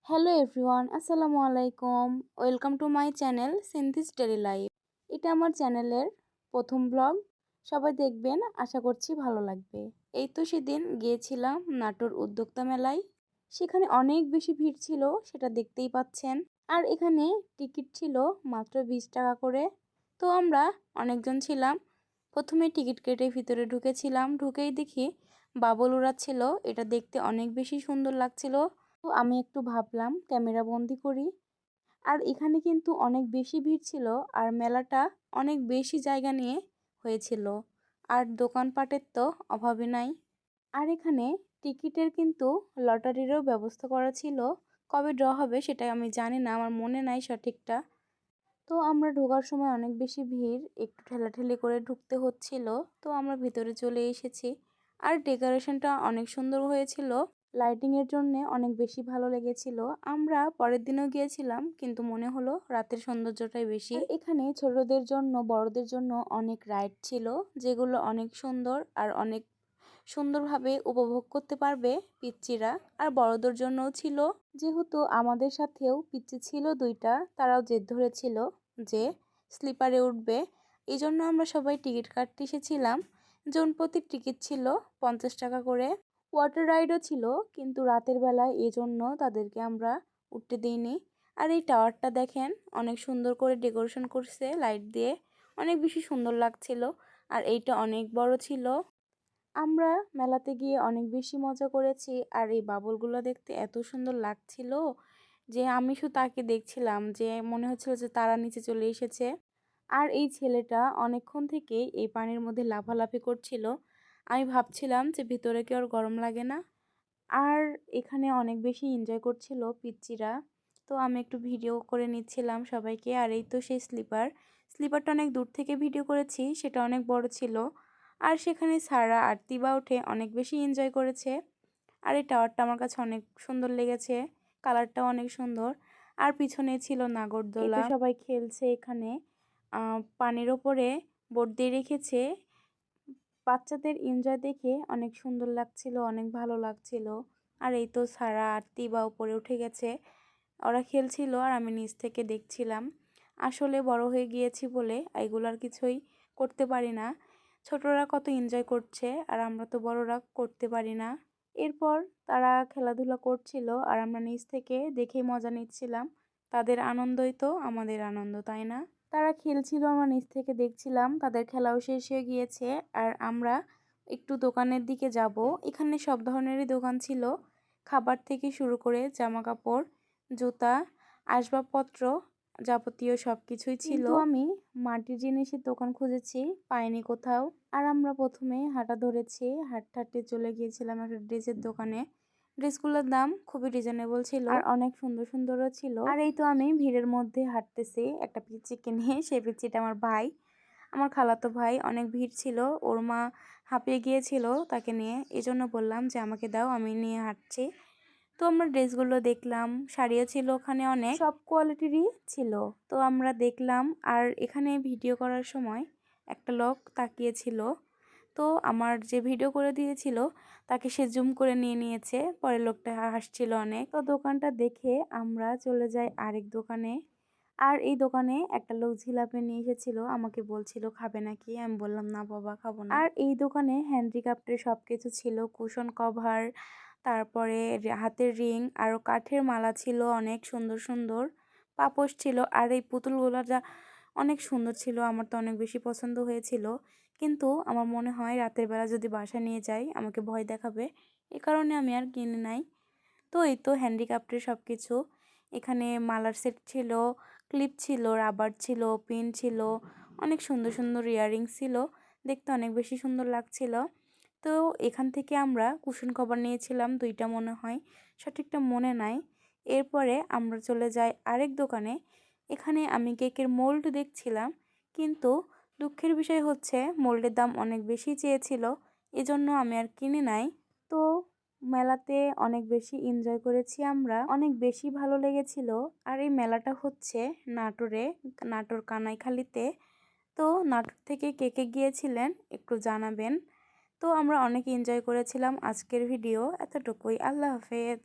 Hello everyone, আসসালামু আলাইকুম। Welcome to my channel Sinthi's daily life. এটা আমার চ্যানেলের প্রথম ব্লগ। সবাই দেখবেন, আশা করছি ভালো লাগবে। এই তো সেদিন গিয়েছিলাম নাটোর উদ্যোক্তা মেলায়। সেখানে অনেক বেশি ভিড় ছিল, সেটা দেখতেই পাচ্ছেন। আর এখানে টিকিট ছিল মাত্র 20 টাকা করে। তো আমরা অনেকজন ছিলাম। প্রথমে টিকিট কেটে ভিতরে ঢুকেছিলাম। ঢুকেই দেখি বাবুল উড়াচ্ছিল। এটা দেখতে অনেক বেশি সুন্দর লাগছিল। তো আমি একটু ভাবলাম ক্যামেরা বন্দি করি। আর এখানে কিন্তু অনেক বেশি ভিড় ছিল, আর মেলাটা অনেক বেশি জায়গা নিয়ে হয়েছিল। আর দোকানপাটের তো অভাবই নাই। আর এখানে টিকিটের কিন্তু লটারিরও ব্যবস্থা করা ছিল। কবে ড্র হবে সেটা আমি জানি না, আমার মনে নাই সঠিকটা। তো আমরা ঢোকার সময় অনেক বেশি ভিড়, একটু ঠেলাঠেলি করে ঢুকতে হচ্ছিল। তো আমরা ভিতরে চলে এসেছি। আর ডেকোরেশনটা অনেক সুন্দর হয়েছিল, লাইটিংয়ের জন্য অনেক বেশি ভালো লেগেছিল। আমরা পরের দিনও গিয়েছিলাম, কিন্তু মনে হলো রাতের সৌন্দর্যটাই বেশি। এখানে ছোটদের জন্য বড়দের জন্য অনেক রাইড ছিল, যেগুলো অনেক সুন্দর আর অনেক সুন্দরভাবে উপভোগ করতে পারবে পিচ্চিরা। আর বড়দের জন্যও ছিল, যেহেতু আমাদের সাথেও পিচ্চি ছিল দুইটা, তারাও জেদ ধরেছিল যে স্লিপারে উঠবে। এই জন্য আমরা সবাই টিকিট কাটতে এসেছিলাম। জন প্রতি টিকিট ছিল 50 টাকা করে। ওয়াটার রাইডও ছিল, কিন্তু রাতের বেলায় এজন্য তাদেরকে আমরা উঠতে দিইনি। আর এই টাওয়ারটা দেখেন, অনেক সুন্দর করে ডেকোরেশন করছে লাইট দিয়ে, অনেক বেশি সুন্দর লাগছিল। আর এইটা অনেক বড় ছিল। আমরা মেলাতে গিয়ে অনেক বেশি মজা করেছি। আর এই বাবুলগুলো দেখতে এত সুন্দর লাগছিল যে আমি শুধু তাকে দেখছিলাম, যে মনে হচ্ছিল যে তারা নিচে চলে এসেছে। আর এই ছেলেটা অনেকক্ষণ থেকেই এই পানির মধ্যে লাফালাফি করছিল। আমি ভাবছিলাম যে ভিতরে কি ওর গরম লাগে না। আর এখানে অনেক বেশি এনজয় করছিল পিচ্চিরা। তো আমি একটু ভিডিও করে নিচ্ছিলাম সবাইকে। আর এই তো সেই স্লিপারটা অনেক দূর থেকে ভিডিও করেছি, সেটা অনেক বড় ছিল। আর সেখানে সারা আর তিবা উঠে অনেক বেশি এনজয় করেছে। আর এই টাওয়ারটা আমার কাছে অনেক সুন্দর লেগেছে, কালারটাও অনেক সুন্দর। আর পিছনে ছিল নাগরদোলা, সবাই খেলছে এখানে। পানির ওপরে বোট দিয়ে রেখেছে। বাচ্চাদের এনজয় দেখে অনেক সুন্দর লাগছিল, অনেক ভালো লাগছিল। আর এই তো সারা আর তিবা উপরে উঠে গেছে, ওরা খেলছিল আর আমি নিচ থেকে দেখছিলাম। আসলে বড় হয়ে গিয়েছি বলে এগুলার কিছুই করতে পারি না। ছোটরা কত এনজয় করছে, আর আমরা তো বড়রা করতে পারি না। এরপর তারা খেলাধুলা করছিল, আর আমরা নিচ থেকে দেখেই মজা নিচ্ছিলাম। তাদের আনন্দই তো আমাদের আনন্দ, তাই না? তারা খেলছিল, আমরা নিচ থেকে দেখছিলাম। তাদের খেলাও শেষ হয়ে গিয়েছে, আর আমরা একটু দোকানের দিকে যাব। এখানে সব ধরনেরই দোকান ছিল, খাবার থেকে শুরু করে জামা কাপড়, জুতা, আসবাবপত্র, যাবতীয় সব কিছুই ছিল। আমি মাটির জিনিসের দোকান খুঁজেছি, পাইনি কোথাও। আর আমরা প্রথমে হাঁটা ধরেছি, হাঁটতে হাঁটতে চলে গিয়েছিলাম একটা ড্রেসের দোকানে। ড্রেসগুলোর দাম খুবই রিজনেবল ছিল, আর অনেক সুন্দর সুন্দরও ছিল। আর এই তো আমি ভিড়ের মধ্যে হাঁটতেছি একটা পিচ্চিকে নিয়ে। সেই পিচ্চিটা আমার ভাই, আমার খালাতো ভাই। অনেক ভিড় ছিল, ওর মা হাঁপিয়ে গিয়েছিল তাকে নিয়ে। এই জন্য বললাম যে আমাকে দাও, আমি নিয়ে হাঁটছি। তো আমরা ড্রেসগুলো দেখলাম, শাড়িও ছিল ওখানে, অনেক সব কোয়ালিটিরই ছিল। তো আমরা দেখলাম। আর এখানে ভিডিও করার সময় একটা লোক তাকিয়েছিল, তো আমার যে ভিডিও করে দিয়েছিল তাকে সে জুম করে নিয়ে নিয়েছে। পরে লোকটা হাসছিল অনেক। তো দোকানটা দেখে আমরা চলে যাই আরেক দোকানে। আর এই দোকানে একটা লোক জিলাপি নিয়ে এসেছিল, আমাকে বলছিল খাবে নাকি। আমি বললাম না বাবা, খাবো না। আর এই দোকানে হ্যান্ডিক্রাফটের সব কিছু ছিল, কুশন কভার, তারপরে হাতের রিং, আর কাঠের মালা ছিল অনেক সুন্দর সুন্দর, পাপোশ ছিল। আর এই পুতুলগুলো যা অনেক সুন্দর ছিল, আমার তো অনেক বেশি পছন্দ হয়েছিল। কিন্তু আমার মনে হয় রাতের বেলা যদি বাসায় নিয়ে যাই আমাকে ভয় দেখাবে, এ কারণে আমি আর কিনে নাই। তো এই তো হ্যান্ডিক্রাফটের সব কিছু। এখানে মালার সেট ছিল, ক্লিপ ছিল, রাবার ছিল, পিন ছিল, অনেক সুন্দর সুন্দর ইয়াররিংস ছিল, দেখতে অনেক বেশি সুন্দর লাগছিল। তো এখান থেকে আমরা কুশন কভার নিয়েছিলাম দুইটা মনে হয়, সঠিকটা মনে নাই। এরপরে আমরা চলে যাই আরেক দোকানে। এখানে আমি কেকের মোল্ড দেখছিলাম, কিন্তু দুঃখের বিষয় হচ্ছে মোল্ডের দাম অনেক বেশি চেয়েছিল, এজন্য আমি আর কিনে নাই। তো মেলাতে অনেক বেশি এনজয় করেছি আমরা, অনেক বেশি ভালো লেগেছিল। আর এই মেলাটা হচ্ছে নাটোরে, নাটোর কানাইখালীতে। তো নাটোর থেকে কে কে গিয়েছিলেন একটু জানাবেন। তো আমরা অনেক এনজয় করেছিলাম। আজকের ভিডিও এতটুকুই, আল্লাহ হাফেজ।